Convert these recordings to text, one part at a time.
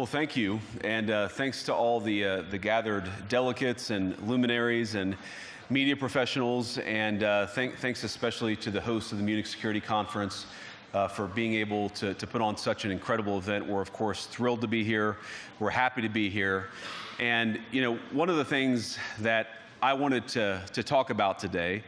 Well, thank you, and thanks to all the gathered delegates and luminaries and media professionals, and thanks especially to the hosts of the Munich Security Conference for being able to put on such an incredible event. We're, of course, thrilled to be here. We're happy to be here. And, you know, one of the things that I wanted to talk about today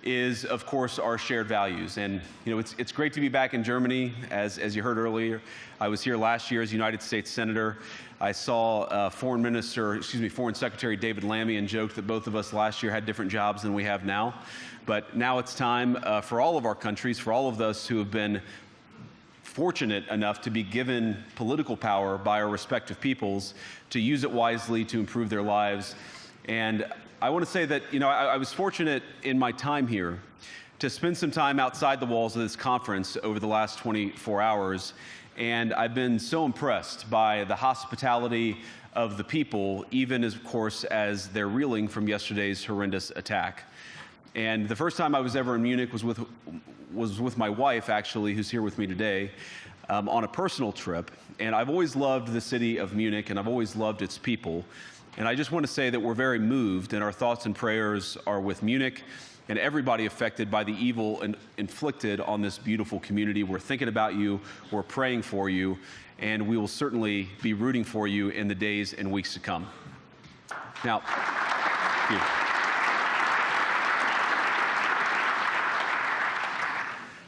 is, of course, our shared values. And, you know, it's great to be back in Germany. As you heard earlier, I was here last year as United States Senator. I saw Foreign Secretary David Lammy and joked that both of us last year had different jobs than we have now. But now it's time for all of our countries, for all of us who have been fortunate enough to be given political power by our respective peoples, to use it wisely to improve their lives. And I want to say that, you know, I was fortunate in my time here to spend some time outside the walls of this conference over the last 24 hours, and I've been so impressed by the hospitality of the people, even as, of course, as they're reeling from yesterday's horrendous attack. And the first time I was ever in Munich was with my wife, actually, who's here with me today, on a personal trip. And I've always loved the city of Munich, and I've always loved its people. And I just want to say that we're very moved, and our thoughts and prayers are with Munich and everybody affected by the evil inflicted on this beautiful community. We're thinking about you, we're praying for you, and we will certainly be rooting for you in the days and weeks to come. Now, thank you.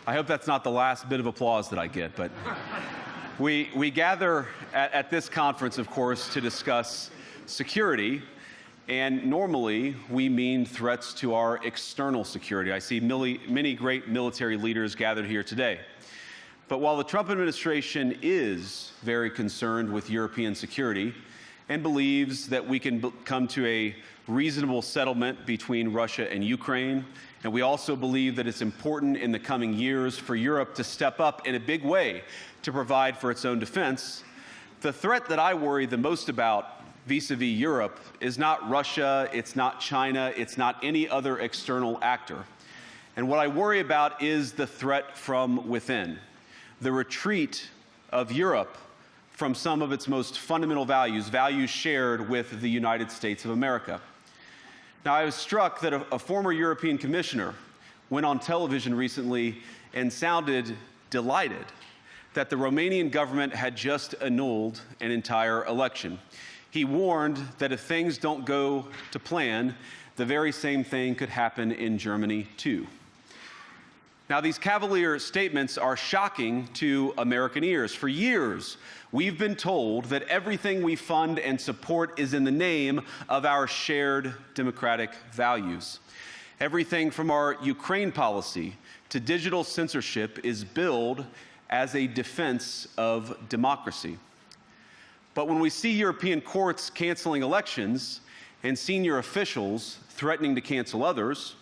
I hope that's not the last bit of applause that I get, but we gather at this conference, of course, to discuss security, and normally we mean threats to our external security. I see many great military leaders gathered here today. But while the Trump administration is very concerned with European security and believes that we can come to a reasonable settlement between Russia and Ukraine, and we also believe that it's important in the coming years for Europe to step up in a big way to provide for its own defense, the threat that I worry the most about vis-a-vis Europe is not Russia, it's not China, it's not any other external actor. And what I worry about is the threat from within, the retreat of Europe from some of its most fundamental values, values shared with the United States of America. Now, I was struck that a former European commissioner went on television recently and sounded delighted that the Romanian government had just annulled an entire election. He warned that if things don't go to plan, the very same thing could happen in Germany too. Now, these cavalier statements are shocking to American ears. For years, we've been told that everything we fund and support is in the name of our shared democratic values. Everything from our Ukraine policy to digital censorship is billed as a defense of democracy. But when we see European courts canceling elections and senior officials threatening to cancel others,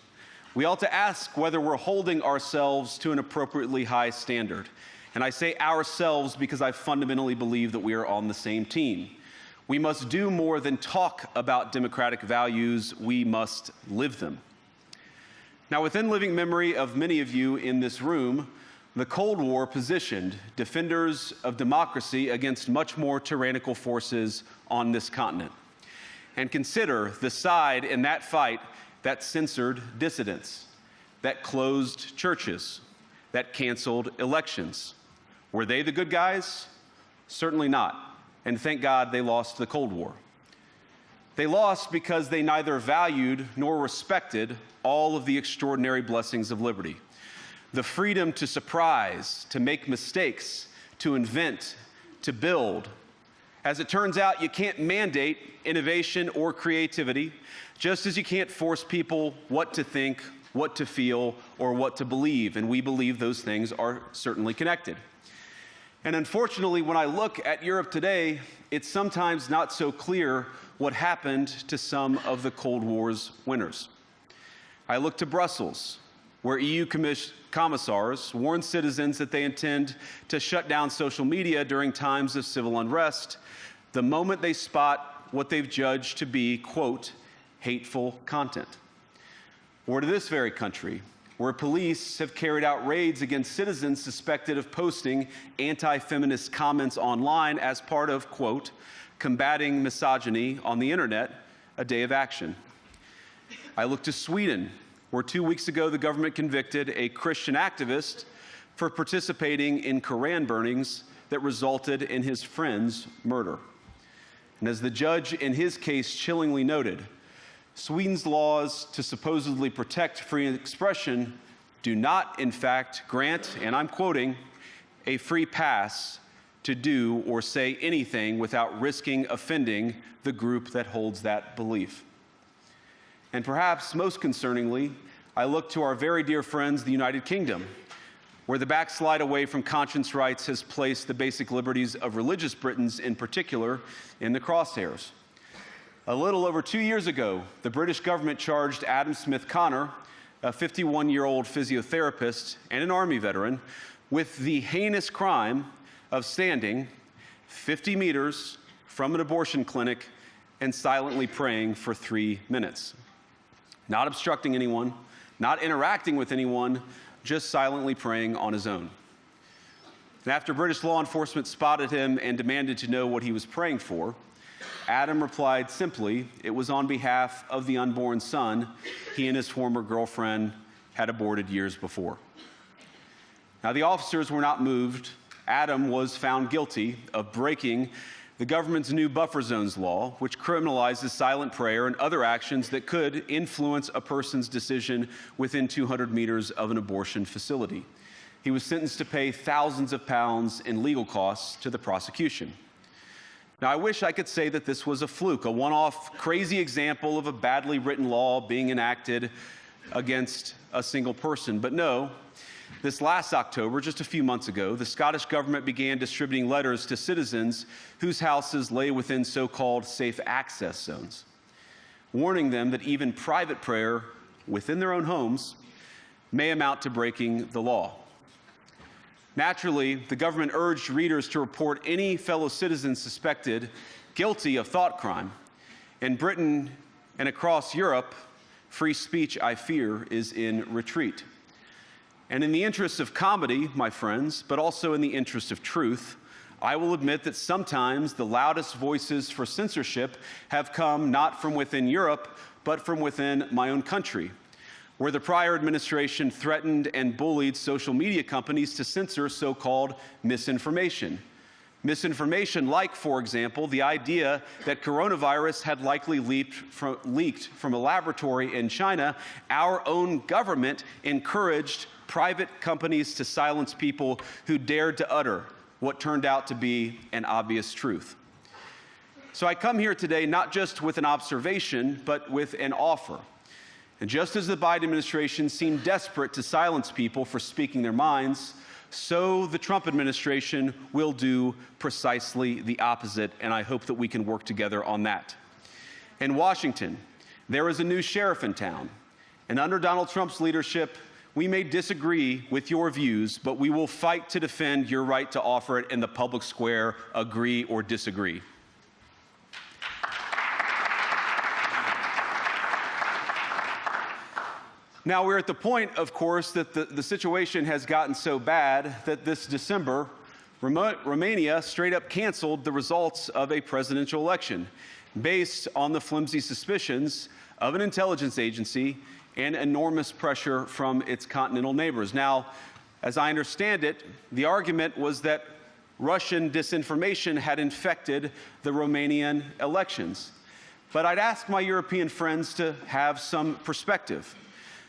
we ought to ask whether we're holding ourselves to an appropriately high standard. And I say ourselves because I fundamentally believe that we are on the same team. We must do more than talk about democratic values, we must live them. Now, within living memory of many of you in this room, the Cold War positioned defenders of democracy against much more tyrannical forces on this continent. And consider the side in that fight that censored dissidents, that closed churches, that canceled elections. Were they the good guys? Certainly not. And thank God they lost the Cold War. They lost because they neither valued nor respected all of the extraordinary blessings of liberty. The freedom to surprise, to make mistakes, to invent, to build. As it turns out, you can't mandate innovation or creativity, just as you can't force people what to think, what to feel, or what to believe. And we believe those things are certainly connected. And unfortunately, when I look at Europe today, it's sometimes not so clear what happened to some of the Cold War's winners. I look to Brussels, where EU commissars warn citizens that they intend to shut down social media during times of civil unrest the moment they spot what they've judged to be, quote, hateful content. Or to this very country, where police have carried out raids against citizens suspected of posting anti-feminist comments online as part of, quote, combating misogyny on the internet, a day of action. I look to Sweden, where 2 weeks ago the government convicted a Christian activist for participating in Koran burnings that resulted in his friend's murder. And as the judge in his case chillingly noted, Sweden's laws to supposedly protect free expression do not, in fact, grant, and I'm quoting, a free pass to do or say anything without risking offending the group that holds that belief. And perhaps most concerningly, I look to our very dear friends, the United Kingdom, where the backslide away from conscience rights has placed the basic liberties of religious Britons in particular in the crosshairs. A little over 2 years ago, the British government charged Adam Smith Connor, a 51-year-old physiotherapist and an Army veteran, with the heinous crime of standing 50 meters from an abortion clinic and silently praying for 3 minutes. Not obstructing anyone, not interacting with anyone, just silently praying on his own. And after British law enforcement spotted him and demanded to know what he was praying for, Adam replied simply, it was on behalf of the unborn son he and his former girlfriend had aborted years before. Now, the officers were not moved. Adam was found guilty of breaking the government's new buffer zones law, which criminalizes silent prayer and other actions that could influence a person's decision within 200 meters of an abortion facility. He was sentenced to pay thousands of pounds in legal costs to the prosecution. Now, I wish I could say that this was a fluke, a one-off crazy example of a badly written law being enacted against a single person. But no, this last October, just a few months ago, the Scottish government began distributing letters to citizens whose houses lay within so-called safe access zones, warning them that even private prayer within their own homes may amount to breaking the law. Naturally, the government urged readers to report any fellow citizen suspected guilty of thought crime. In Britain and across Europe, free speech, I fear, is in retreat. And in the interest of comedy, my friends, but also in the interest of truth, I will admit that sometimes the loudest voices for censorship have come not from within Europe, but from within my own country, where the prior administration threatened and bullied social media companies to censor so-called misinformation. Misinformation like, for example, the idea that coronavirus had likely leaked from a laboratory in China. Our own government encouraged private companies to silence people who dared to utter what turned out to be an obvious truth. So I come here today not just with an observation, but with an offer. And just as the Biden administration seemed desperate to silence people for speaking their minds, so the Trump administration will do precisely the opposite, and I hope that we can work together on that. In Washington, there is a new sheriff in town, and under Donald Trump's leadership, we may disagree with your views, but we will fight to defend your right to offer it in the public square, agree or disagree. Now, we're at the point, of course, that the situation has gotten so bad that this December, Romania straight up canceled the results of a presidential election based on the flimsy suspicions of an intelligence agency and enormous pressure from its continental neighbors. Now, as I understand it, the argument was that Russian disinformation had infected the Romanian elections. But I'd ask my European friends to have some perspective.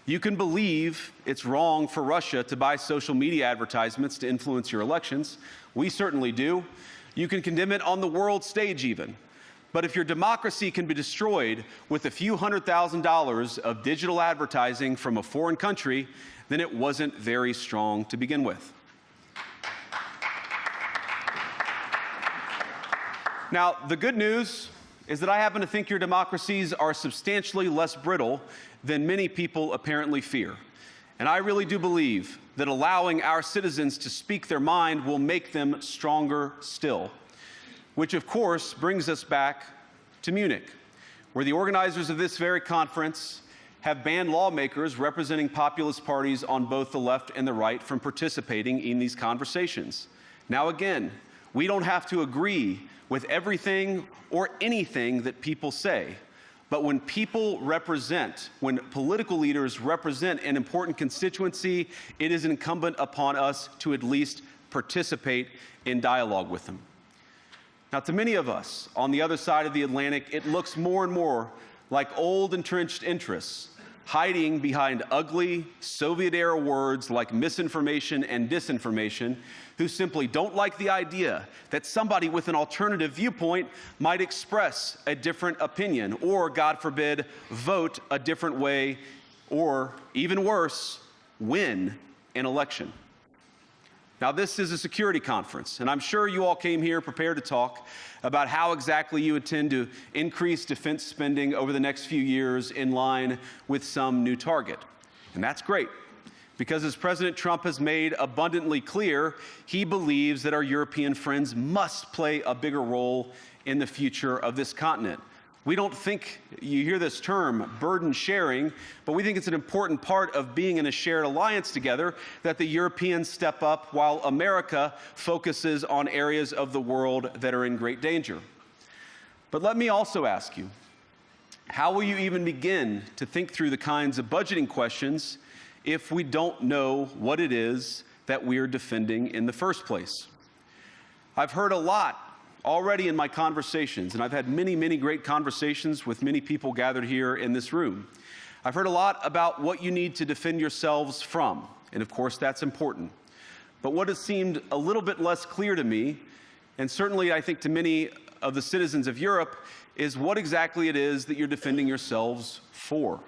You can believe it's wrong for Russia to buy social media advertisements to influence your elections. We certainly do. You can condemn it on the world stage even. But if your democracy can be destroyed with a few $100,000 of digital advertising from a foreign country, then it wasn't very strong to begin with. Now, the good news is that I happen to think your democracies are substantially less brittle than many people apparently fear. And I really do believe that allowing our citizens to speak their mind will make them stronger still. Which, of course, brings us back to Munich, where the organizers of this very conference have banned lawmakers representing populist parties on both the left and the right from participating in these conversations. Now again, we don't have to agree with everything or anything that people say, but when when political leaders represent an important constituency, it is incumbent upon us to at least participate in dialogue with them. Now, to many of us on the other side of the Atlantic, it looks more and more like old entrenched interests hiding behind ugly Soviet-era words like misinformation and disinformation, who simply don't like the idea that somebody with an alternative viewpoint might express a different opinion or, God forbid, vote a different way or, even worse, win an election. Now, this is a security conference, and I'm sure you all came here prepared to talk about how exactly you intend to increase defense spending over the next few years in line with some new target. And that's great, because as President Trump has made abundantly clear, he believes that our European friends must play a bigger role in the future of this continent. We don't think, you hear this term, burden sharing, but we think it's an important part of being in a shared alliance together that the Europeans step up while America focuses on areas of the world that are in great danger. But let me also ask you, how will you even begin to think through the kinds of budgeting questions if we don't know what it is that we're defending in the first place? I've heard a lot already in my conversations, and I've had many, many great conversations with many people gathered here in this room. I've heard a lot about what you need to defend yourselves from, and of course that's important. But what has seemed a little bit less clear to me, and certainly I think to many of the citizens of Europe, is what exactly it is that you're defending yourselves for.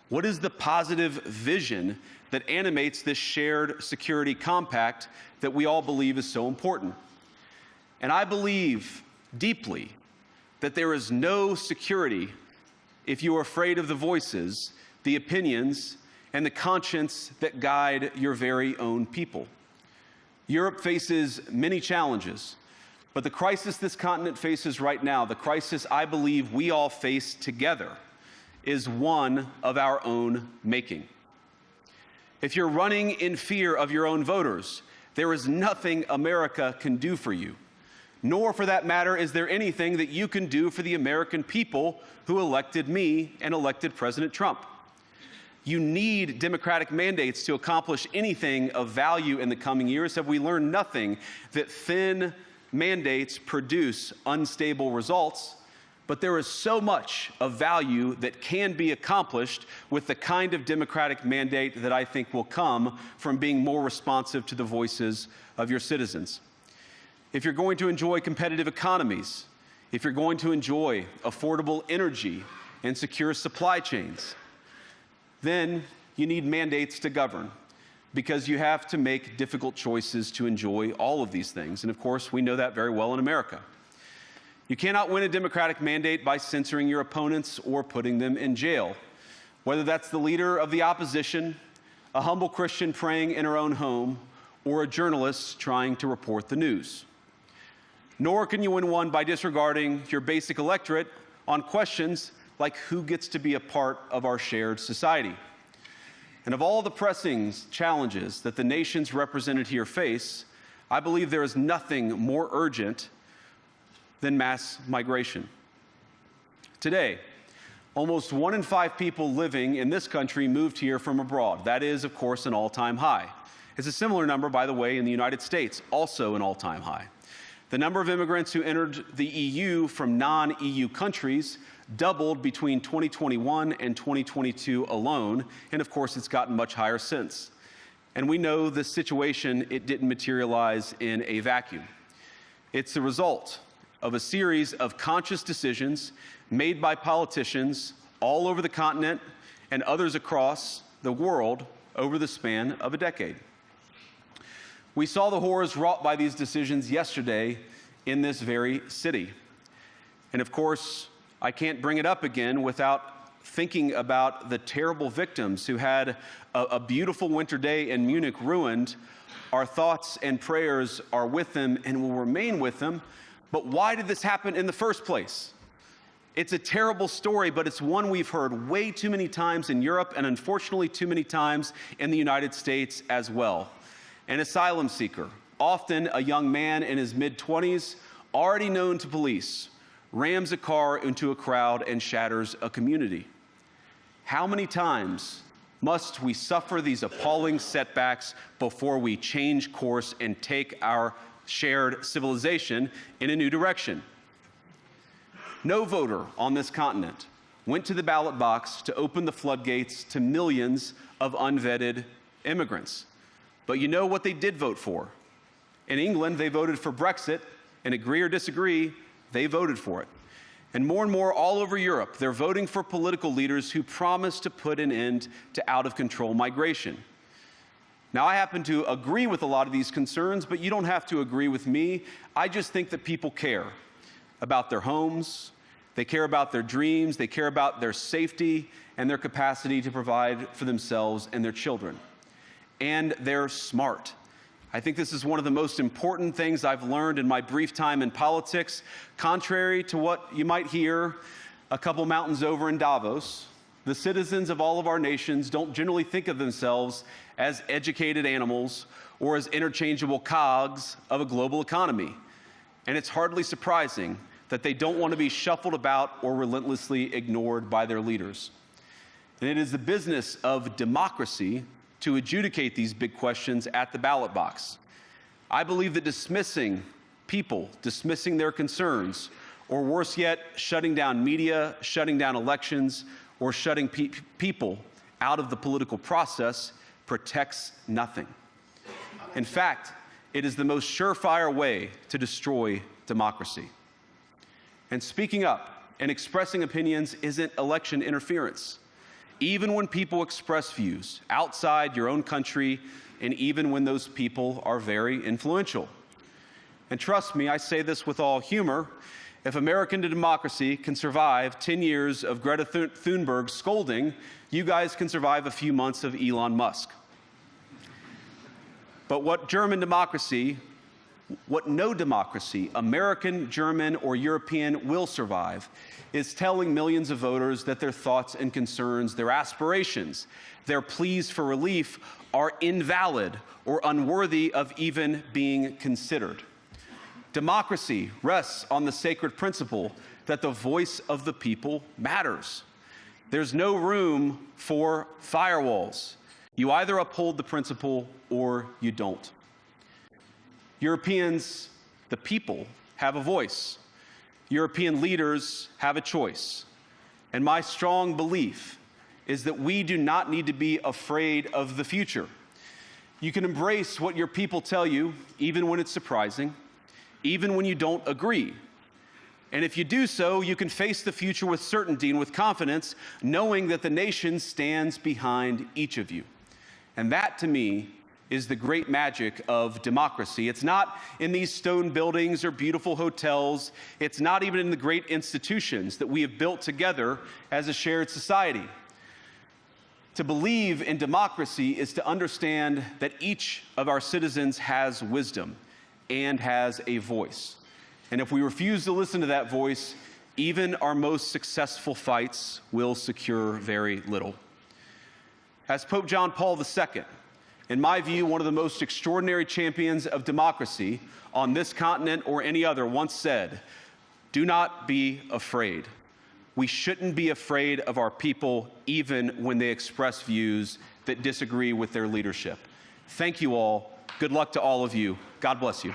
What is the positive vision that animates this shared security compact that we all believe is so important? And I believe deeply that there is no security if you are afraid of the voices, the opinions, and the conscience that guide your very own people. Europe faces many challenges, but the crisis this continent faces right now, the crisis I believe we all face together, is one of our own making. If you're running in fear of your own voters, there is nothing America can do for you. Nor, for that matter, is there anything that you can do for the American people who elected me and elected President Trump. You need democratic mandates to accomplish anything of value in the coming years. Have we learned nothing that thin mandates produce unstable results? But there is so much of value that can be accomplished with the kind of democratic mandate that I think will come from being more responsive to the voices of your citizens. If you're going to enjoy competitive economies, if you're going to enjoy affordable energy and secure supply chains, then you need mandates to govern, because you have to make difficult choices to enjoy all of these things. And of course, we know that very well in America. You cannot win a democratic mandate by censoring your opponents or putting them in jail, whether that's the leader of the opposition, a humble Christian praying in her own home, or a journalist trying to report the news. Nor can you win one by disregarding your basic electorate on questions like who gets to be a part of our shared society. And of all the pressing challenges that the nations represented here face, I believe there is nothing more urgent than mass migration. Today, almost 1 in 5 people living in this country moved here from abroad. That is, of course, an all-time high. It's a similar number, by the way, in the United States, also an all-time high. The number of immigrants who entered the EU from non-EU countries doubled between 2021 and 2022 alone, and of course it's gotten much higher since. And we know this situation, it didn't materialize in a vacuum. It's the result of a series of conscious decisions made by politicians all over the continent and others across the world over the span of a decade. We saw the horrors wrought by these decisions yesterday in this very city. And of course, I can't bring it up again without thinking about the terrible victims who had a beautiful winter day in Munich ruined. Our thoughts and prayers are with them and will remain with them. But why did this happen in the first place? It's a terrible story, but it's one we've heard way too many times in Europe and unfortunately too many times in the United States as well. An asylum seeker, often a young man in his mid-20s, already known to police, rams a car into a crowd and shatters a community. How many times must we suffer these appalling setbacks before we change course and take our shared civilization in a new direction? No voter on this continent went to the ballot box to open the floodgates to millions of unvetted immigrants. But you know what they did vote for? In England, they voted for Brexit, and agree or disagree, they voted for it. And more all over Europe, they're voting for political leaders who promise to put an end to out-of-control migration. Now, I happen to agree with a lot of these concerns, but you don't have to agree with me. I just think that people care about their homes, they care about their dreams, they care about their safety and their capacity to provide for themselves and their children. And they're smart. I think this is one of the most important things I've learned in my brief time in politics. Contrary to what you might hear a couple mountains over in Davos, the citizens of all of our nations don't generally think of themselves as educated animals or as interchangeable cogs of a global economy. And it's hardly surprising that they don't want to be shuffled about or relentlessly ignored by their leaders. And it is the business of democracy to adjudicate these big questions at the ballot box. I believe that dismissing people, dismissing their concerns, or worse yet, shutting down media, shutting down elections, or shutting people out of the political process protects nothing. In fact, it is the most surefire way to destroy democracy. And speaking up and expressing opinions isn't election interference. Even when people express views outside your own country, and even when those people are very influential. And trust me, I say this with all humor, if American democracy can survive 10 years of Greta Thunberg scolding, you guys can survive a few months of Elon Musk. But what no democracy, American, German, or European, will survive is telling millions of voters that their thoughts and concerns, their aspirations, their pleas for relief are invalid or unworthy of even being considered. Democracy rests on the sacred principle that the voice of the people matters. There's no room for firewalls. You either uphold the principle or you don't. Europeans, the people, have a voice. European leaders have a choice. And my strong belief is that we do not need to be afraid of the future. You can embrace what your people tell you, even when it's surprising, even when you don't agree. And if you do so, you can face the future with certainty and with confidence, knowing that the nation stands behind each of you. And that, to me, is the great magic of democracy. It's not in these stone buildings or beautiful hotels. It's not even in the great institutions that we have built together as a shared society. To believe in democracy is to understand that each of our citizens has wisdom and has a voice. And if we refuse to listen to that voice, even our most successful fights will secure very little. As Pope John Paul II, in my view, one of the most extraordinary champions of democracy on this continent or any other, once said, "Do not be afraid." We shouldn't be afraid of our people, even when they express views that disagree with their leadership. Thank you all. Good luck to all of you. God bless you.